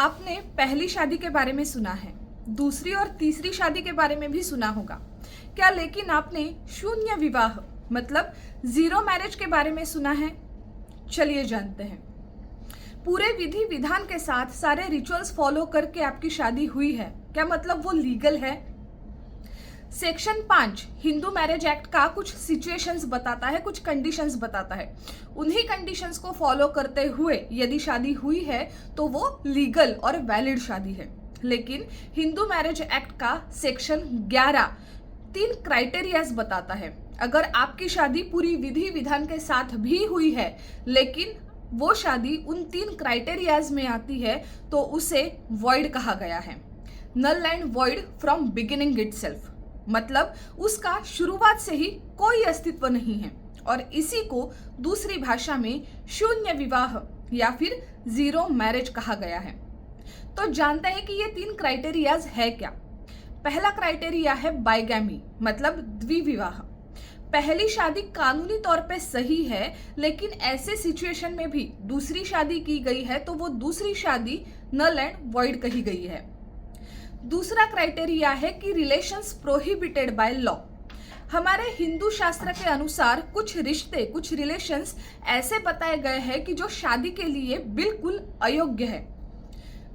आपने पहली शादी के बारे में सुना है, दूसरी और तीसरी शादी के बारे में भी सुना होगा क्या, लेकिन आपने शून्य विवाह मतलब जीरो मैरिज के बारे में सुना है? चलिए जानते हैं। पूरे विधि विधान के साथ सारे रिचुअल्स फॉलो करके आपकी शादी हुई है, क्या मतलब वो लीगल है? सेक्शन 5 हिंदू मैरिज एक्ट का कुछ सिचुएशंस बताता है, कुछ कंडीशंस बताता है। उन्हीं कंडीशंस को फॉलो करते हुए यदि शादी हुई है तो वो लीगल और वैलिड शादी है। लेकिन हिंदू मैरिज एक्ट का सेक्शन 11 3 क्राइटेरियाज बताता है। अगर आपकी शादी पूरी विधि विधान के साथ भी हुई है लेकिन वो शादी उन 3 क्राइटेरियाज में आती है तो उसे वॉइड कहा गया है। Null and void from beginning itself, मतलब उसका शुरुआत से ही कोई अस्तित्व नहीं है, और इसी को दूसरी भाषा में शून्य विवाह या फिर जीरो मैरिज कहा गया है। तो जानते हैं कि ये 3 क्राइटेरियाज है क्या। पहला क्राइटेरिया है बाइगैमी, मतलब द्विविवाह। पहली शादी कानूनी तौर पे सही है लेकिन ऐसे सिचुएशन में भी दूसरी शादी की गई है तो वो दूसरी शादी नल एंड वॉइड कही गई है। दूसरा क्राइटेरिया है कि रिलेशंस प्रोहिबिटेड बाय लॉ। हमारे हिंदू शास्त्र के अनुसार कुछ रिश्ते, कुछ रिलेशंस ऐसे बताए गए हैं कि जो शादी के लिए बिल्कुल अयोग्य है,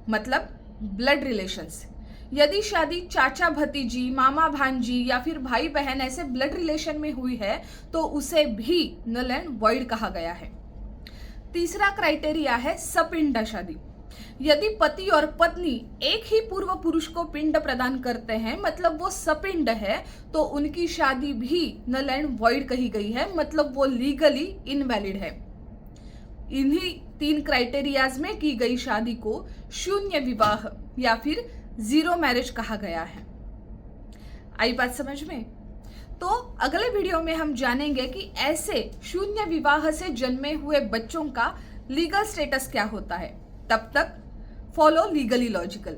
मतलब ब्लड रिलेशंस। यदि शादी चाचा भतीजी, मामा भांजी या फिर भाई बहन ऐसे ब्लड रिलेशन में हुई है तो उसे भी नल एंड वॉइड कहा गया है। तीसरा क्राइटेरिया है सपिंड शादी। यदि पति और पत्नी एक ही पूर्व पुरुष को पिंड प्रदान करते हैं, मतलब वो सपिंड है, तो उनकी शादी भी नल एंड वॉइड कही गई है, मतलब वो लीगली इनवैलिड है। इन्हीं 3 क्राइटेरियाज में की गई शादी को शून्य विवाह या फिर जीरो मैरिज कहा गया है। आई बात समझ में? तो अगले वीडियो में हम जानेंगे कि ऐसे शून्य विवाह से जन्मे हुए बच्चों का लीगल स्टेटस क्या होता है। तब तक फॉलो लीगली लॉजिकल।